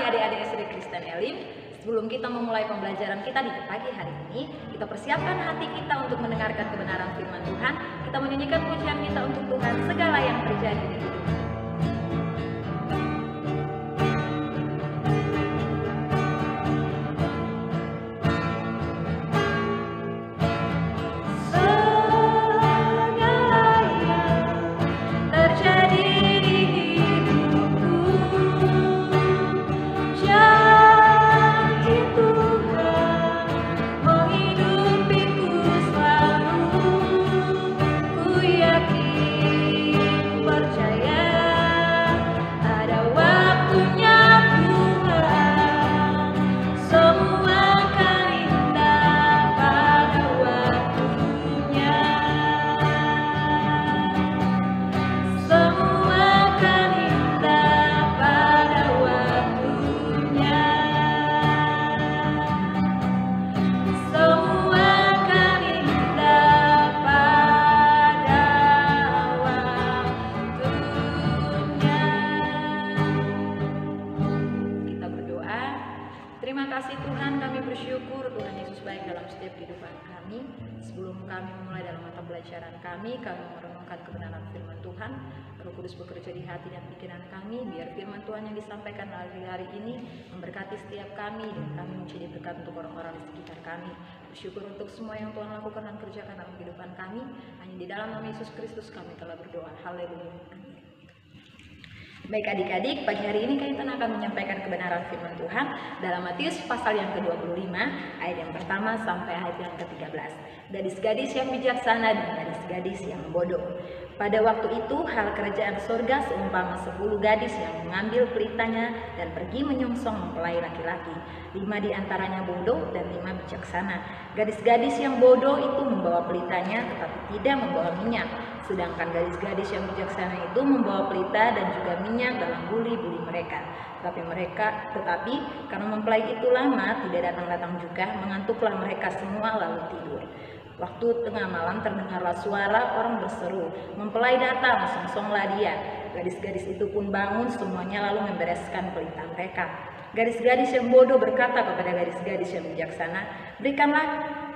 adik-adik SD Kristen Elim. Sebelum kita memulai pembelajaran kita di pagi hari ini, kita persiapkan hati kita untuk mendengarkan kebenaran firman Tuhan. Kita menyanyikan pujian kita untuk Tuhan segala yang terjadi di hidup kita. Kami merenungkan kebenaran firman Tuhan. Roh Kudus bekerja di hati dan pikiran kami, biar firman Tuhan yang disampaikan hari ini memberkati setiap kami dan kami menjadi berkat untuk orang-orang di sekitar kami. Bersyukur untuk semua yang Tuhan lakukan dan kerjakan dalam kehidupan kami. Hanya di dalam nama Yesus Kristus kami telah berdoa. Haleluya. Baik adik-adik, pagi hari ini kita akan menyampaikan kebenaran firman Tuhan dalam Matius pasal yang ke-25, ayat yang pertama sampai ayat yang ke-13. Gadis-gadis yang bijaksana dan gadis-gadis yang bodoh. Pada waktu itu, hal kerajaan surga seumpama 10 gadis yang mengambil pelitanya dan pergi menyongsong mempelai laki-laki. 5 di antaranya bodoh dan 5 bijaksana. Gadis-gadis yang bodoh itu membawa pelitanya tetapi tidak membawa minyak. Sedangkan gadis-gadis yang bijaksana itu membawa pelita dan juga minyak dalam buli-buli mereka. Tetapi karena mempelai itu lama tidak datang-datang juga, mengantuklah mereka semua lalu tidur. Waktu tengah malam terdengarlah suara orang berseru, "Mempelai datang, songsonglah dia." Gadis-gadis itu pun bangun semuanya lalu membereskan pelita mereka. Gadis-gadis yang bodoh berkata kepada gadis-gadis yang bijaksana,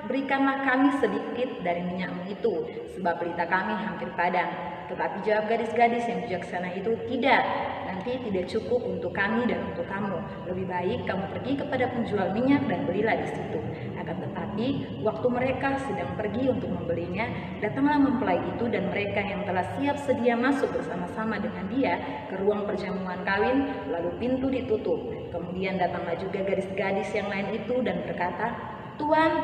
Berikanlah kami sedikit dari minyakmu itu, sebab pelita kami hampir padam. Tetapi jawab gadis-gadis yang bijaksana itu, "Tidak, nanti tidak cukup untuk kami dan untuk kamu. Lebih baik kamu pergi kepada penjual minyak dan belilah di situ." Akan tetapi, waktu mereka sedang pergi untuk membelinya, datanglah mempelai itu dan mereka yang telah siap sedia masuk bersama-sama dengan dia ke ruang perjamuan kawin, lalu pintu ditutup. Kemudian datanglah juga gadis-gadis yang lain itu dan berkata, "Tuan,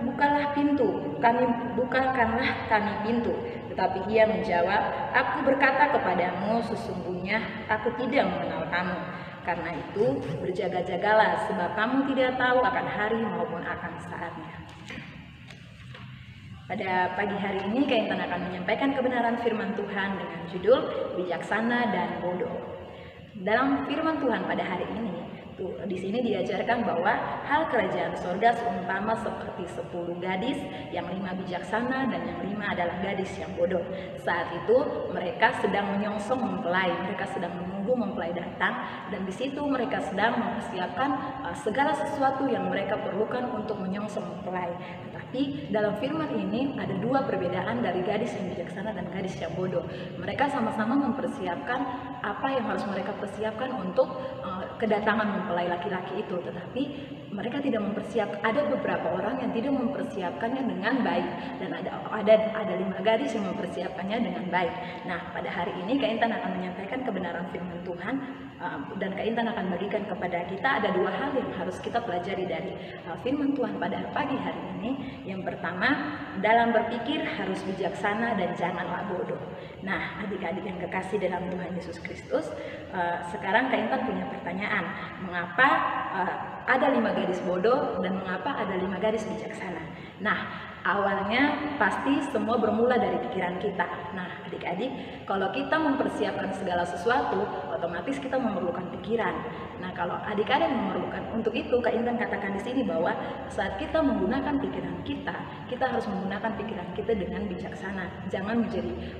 bukalah pintu, bukakanlah kami pintu." Tetapi ia menjawab, "Aku berkata kepadamu, sesungguhnya aku tidak mengenal kamu. Karena itu berjaga-jagalah, sebab kamu tidak tahu akan hari maupun akan saatnya." Pada pagi hari ini Kaintan akan menyampaikan kebenaran firman Tuhan dengan judul Bijaksana dan Bodoh. Dalam firman Tuhan pada hari ini, di sini diajarkan bahwa hal kerajaan surga seumpama seperti 10 gadis, yang 5 bijaksana dan yang 5 adalah gadis yang bodoh. Saat itu mereka sedang menyongsong mempelai, mereka sedang menunggu mempelai datang, dan di situ mereka sedang mempersiapkan segala sesuatu yang mereka perlukan untuk menyongsong mempelai. Tetapi dalam firman ini ada 2 perbedaan dari gadis yang bijaksana dan gadis yang bodoh. Mereka sama-sama mempersiapkan apa yang harus mereka persiapkan untuk kedatangan mempelai laki-laki itu, tetapi mereka tidak mempersiapkan. Ada beberapa orang yang tidak mempersiapkannya dengan baik, dan ada 5 gadis yang mempersiapkannya dengan baik. Nah, pada hari ini Kaintan akan menyampaikan kebenaran firman Tuhan, dan Kaintan akan bagikan kepada kita ada 2 hal yang harus kita pelajari dari firman Tuhan pada pagi hari ini. Yang pertama, dalam berpikir harus bijaksana dan janganlah bodoh. Nah, adik-adik yang kekasih dalam Tuhan Yesus Kristus, sekarang Kaintan punya pertanyaan, mengapa ada 5 gadis bodoh dan mengapa ada 5 gadis bijaksana? Nah, awalnya pasti semua bermula dari pikiran kita. Nah, adik-adik, kalau kita mempersiapkan segala sesuatu, otomatis kita memerlukan pikiran. Nah, kalau adik-adik memerlukan untuk itu, Kak Intan katakan di sini bahwa saat kita menggunakan pikiran kita, kita harus menggunakan pikiran kita dengan bijaksana. Jangan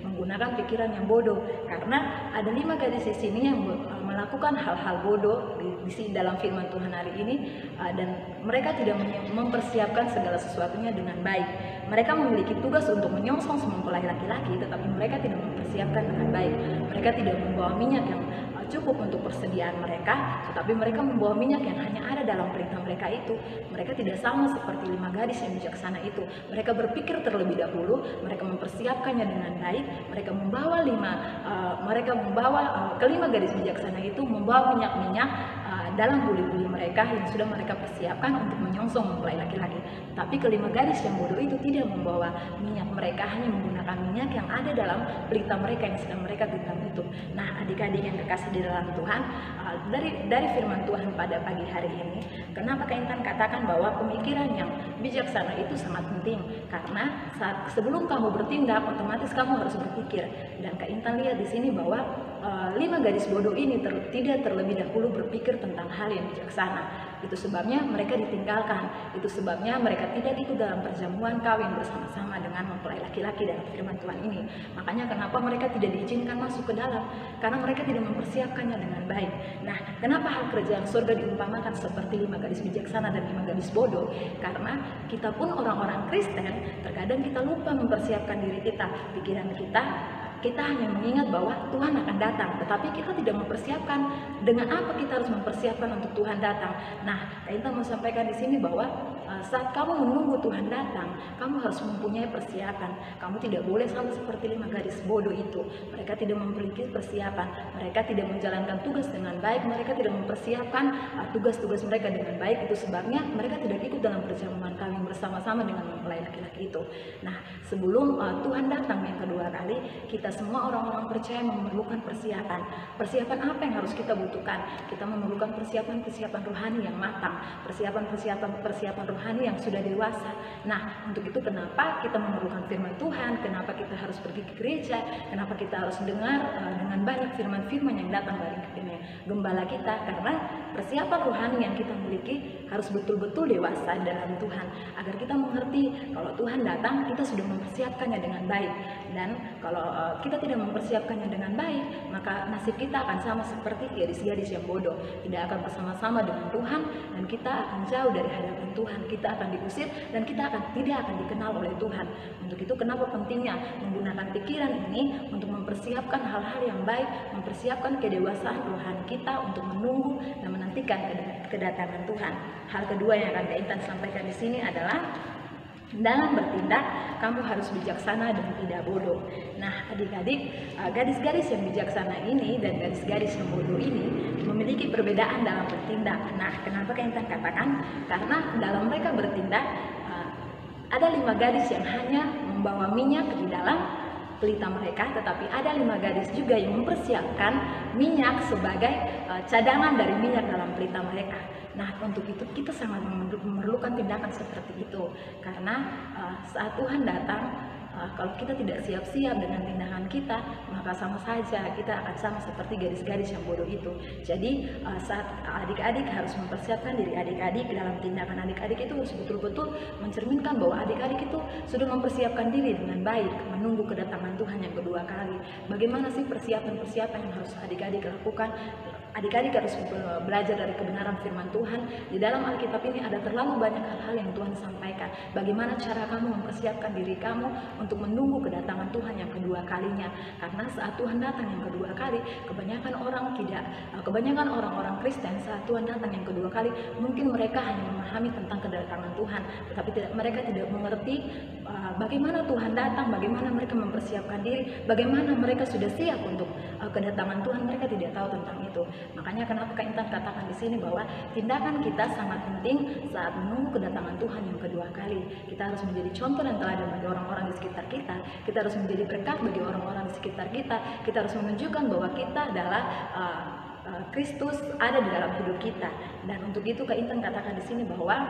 menggunakan pikiran yang bodoh, karena ada 5 gadis di sini yang melakukan hal-hal bodoh di sini dalam firman Tuhan hari ini, dan mereka tidak mempersiapkan segala sesuatunya dengan baik. Mereka memiliki tugas untuk menyongsong mempelai laki-laki, tetapi mereka tidak mempersiapkan dengan baik. Mereka tidak membawa minyak yang cukup untuk persediaan mereka, tetapi mereka membawa minyak yang hanya ada dalam perintah mereka itu. Mereka tidak sama seperti 5 gadis yang bijaksana itu. Mereka berpikir terlebih dahulu, mereka mempersiapkannya dengan baik. Mereka membawa kelima gadis bijaksana itu membawa minyak-minyak dalam buli-buli mereka yang sudah mereka persiapkan untuk menyongsong mempelai laki-laki. Tapi kelima gadis yang bodoh itu tidak membawa minyak, mereka hanya menggunakan minyak yang ada dalam pelita mereka yang sedang mereka genggam itu. Nah, adik-adik yang kekasih di dalam Tuhan, dari firman Tuhan pada pagi hari ini, kenapa Kak Intan katakan bahwa pemikiran yang bijaksana itu sangat penting? Karena sebelum kamu bertindak, otomatis kamu harus berpikir. Dan Kak Intan lihat di sini bahwa 5 gadis bodoh ini tidak terlebih dahulu berpikir tentang hal yang bijaksana. Itu sebabnya mereka ditinggalkan. Itu sebabnya mereka tidak ikut dalam perjamuan kawin bersama-sama dengan mempelai laki-laki dalam firman Tuhan ini. Makanya kenapa mereka tidak diizinkan masuk ke dalam? Karena mereka tidak mempersiapkannya dengan baik. Nah, kenapa hal kerajaan surga diumpamakan seperti 5 gadis bijaksana dan 5 gadis bodoh? Karena kita pun orang-orang Kristen, terkadang kita lupa mempersiapkan diri kita, pikiran kita hanya mengingat bahwa Tuhan akan datang, tetapi kita tidak mempersiapkan dengan apa kita harus mempersiapkan untuk Tuhan datang. Nah, Kak Intan mau sampaikan di sini bahwa saat kamu menunggu Tuhan datang, kamu harus mempunyai persiapan. Kamu tidak boleh sama seperti 5 gadis bodoh itu. Mereka tidak memiliki persiapan, mereka tidak menjalankan tugas dengan baik, mereka tidak mempersiapkan tugas-tugas mereka dengan baik. Itu sebabnya mereka tidak ikut dalam perjamuan kawin bersama-sama dengan mempelai laki-laki itu. Nah, sebelum Tuhan datang yang kedua kali, kita semua orang-orang percaya memerlukan persiapan. Persiapan apa yang harus kita butuhkan? Kita memerlukan persiapan rohani yang matang, persiapan rohani yang sudah dewasa. Nah, untuk itu kenapa kita memerlukan firman Tuhan, kenapa kita harus pergi ke gereja, kenapa kita harus dengar dengan banyak firman-firman yang datang dari gembala kita, karena persiapan rohani yang kita miliki harus betul-betul dewasa dalam Tuhan, agar kita mengerti kalau Tuhan datang, kita sudah mempersiapkannya dengan baik. Dan kalau kita tidak mempersiapkannya dengan baik, maka nasib kita akan sama seperti gadis-gadis yang bodoh, tidak akan bersama-sama dengan Tuhan, dan kita akan jauh dari hadapan Tuhan. Kita akan diusir dan kita tidak akan dikenal oleh Tuhan. Untuk itu kenapa pentingnya menggunakan pikiran ini untuk mempersiapkan hal-hal yang baik, mempersiapkan kedewasaan rohani kita untuk menunggu dan menantikan kedatangan Tuhan. Hal kedua yang akan Kak Intan sampaikan di sini adalah dalam bertindak, kamu harus bijaksana dan tidak bodoh. Nah, adik-adik, gadis-gadis yang bijaksana ini dan gadis-gadis yang bodoh ini memiliki perbedaan dalam bertindak. Nah, kenapa Kak Intan katakan? Karena dalam mereka bertindak, ada 5 gadis yang hanya membawa minyak di dalam pelita mereka, tetapi ada 5 gadis juga yang mempersiapkan minyak sebagai cadangan dari minyak dalam pelita mereka. Nah, untuk itu kita sangat memerlukan tindakan seperti itu, karena saat Tuhan datang, kalau kita tidak siap-siap dengan tindakan kita, maka sama saja kita akan sama seperti gadis-gadis yang bodoh itu. Jadi saat adik-adik harus mempersiapkan diri adik-adik dalam tindakan adik-adik itu harus betul-betul mencerminkan bahwa adik-adik itu sudah mempersiapkan diri dengan baik menunggu kedatangan Tuhan yang kedua kali. Bagaimana sih persiapan-persiapan yang harus adik-adik lakukan? Adik-adik harus belajar dari kebenaran firman Tuhan. Di dalam Alkitab ini ada terlalu banyak hal-hal yang Tuhan sampaikan. Bagaimana cara kamu mempersiapkan diri kamu untuk menunggu kedatangan Tuhan yang kedua kalinya. Karena saat Tuhan datang yang kedua kali, kebanyakan orang-orang Kristen saat Tuhan datang yang kedua kali, mungkin mereka hanya memahami tentang kedatangan Tuhan, tetapi mereka tidak mengerti bagaimana Tuhan datang, bagaimana mereka mempersiapkan diri, bagaimana mereka sudah siap untuk kedatangan Tuhan. Mereka tidak tahu tentang itu. Makanya kenapa Kak Intan katakan di sini bahwa tindakan kita sangat penting saat menunggu kedatangan Tuhan yang kedua kali. Kita harus menjadi contoh dan teladan bagi orang-orang di sekitar kita. Kita harus menjadi berkat bagi orang-orang di sekitar kita. Kita harus menunjukkan bahwa kita adalah Kristus ada di dalam hidup kita. Dan untuk itu Kak Intan katakan di sini bahwa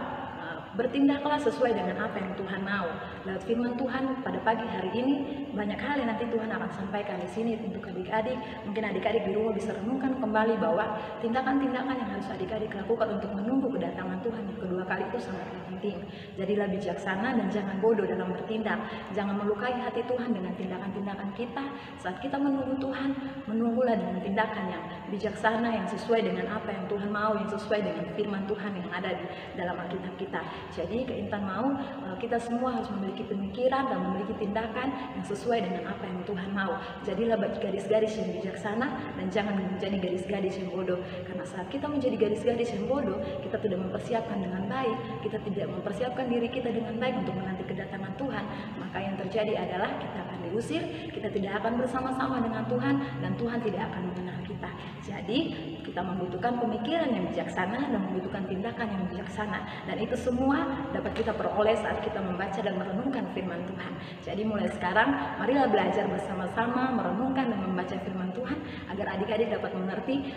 bertindaklah sesuai dengan apa yang Tuhan mau. Lewat firman Tuhan pada pagi hari ini, banyak hal yang nanti Tuhan akan sampaikan di sini untuk adik-adik. Mungkin adik-adik di rumah bisa renungkan kembali bahwa tindakan-tindakan yang harus adik-adik lakukan untuk menunggu kedatangan Tuhan yang kedua kali itu sangat penting. Jadilah bijaksana dan jangan bodoh dalam bertindak. Jangan melukai hati Tuhan dengan tindakan-tindakan kita. Saat kita menunggu Tuhan, menunggulah dengan tindakan yang bijaksana, yang sesuai dengan apa yang Tuhan mau, yang sesuai dengan firman Tuhan yang ada di dalam Alkitab kita. Jadi Intan mau kita semua harus memiliki pemikiran dan memiliki tindakan yang sesuai dengan apa yang Tuhan mau. Jadilah gadis-gadis yang bijaksana dan jangan menjadi gadis-gadis yang bodoh. Karena saat kita menjadi gadis-gadis yang bodoh, kita tidak mempersiapkan dengan baik, kita tidak mempersiapkan diri kita dengan baik untuk menanti kedatangan Tuhan, maka yang terjadi adalah kita akan diusir, kita tidak akan bersama-sama dengan Tuhan, dan Tuhan tidak akan mengenal kita. Jadi kita membutuhkan pemikiran yang bijaksana dan membutuhkan tindakan yang bijaksana, dan itu semua dapat kita peroleh saat kita membaca dan merenungkan firman Tuhan. Jadi mulai sekarang marilah belajar bersama-sama merenungkan dan membaca firman Tuhan agar adik-adik dapat mengerti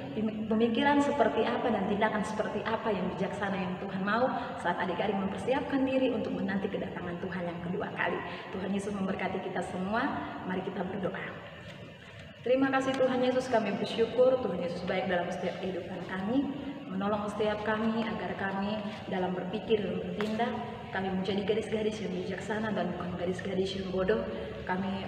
pemikiran seperti apa dan tindakan seperti apa yang bijaksana yang Tuhan mau saat adik-adik mempersiapkan diri untuk menanti kedatangan Tuhan yang kedua kali. Tuhan Yesus memberkati kita semua. Mari kita berdoa. Terima kasih Tuhan Yesus, kami bersyukur Tuhan Yesus baik dalam setiap kehidupan kami, menolong setiap kami agar kami dalam berpikir dan bertindak kami menjadi gadis-gadis yang bijaksana dan bukan gadis-gadis yang bodoh. Kami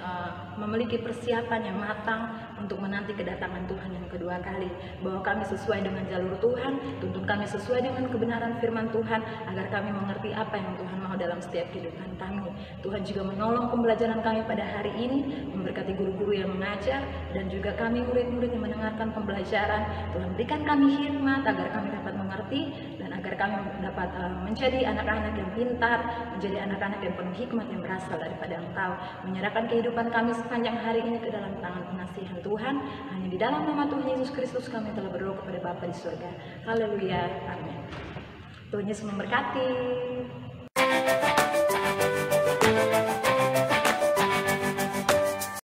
memiliki persiapan yang matang untuk menanti kedatangan Tuhan yang kedua kali, bahwa kami sesuai dengan jalur Tuhan, tuntun kami sesuai dengan kebenaran firman Tuhan agar kami mengerti apa yang Tuhan mau dalam setiap kehidupan kami. Tuhan juga menolong pembelajaran kami pada hari ini, memberkati guru-guru yang mengajar dan juga kami murid-murid yang mendengarkan pembelajaran. Tuhan berikan kami hikmat agar kami dapat mengerti dan agar kami dapat menjadi anak-anak yang pintar, menjadi anak-anak yang penuh hikmat yang berasal daripada Engkau. Menyerahkan kehidupan kami sepanjang hari ini ke dalam tangan pengasihan Tuhan. Hanya di dalam nama Tuhan Yesus Kristus kami telah berdoa kepada Bapa di surga. Haleluya. Amin. Tuhan Yesus memberkati.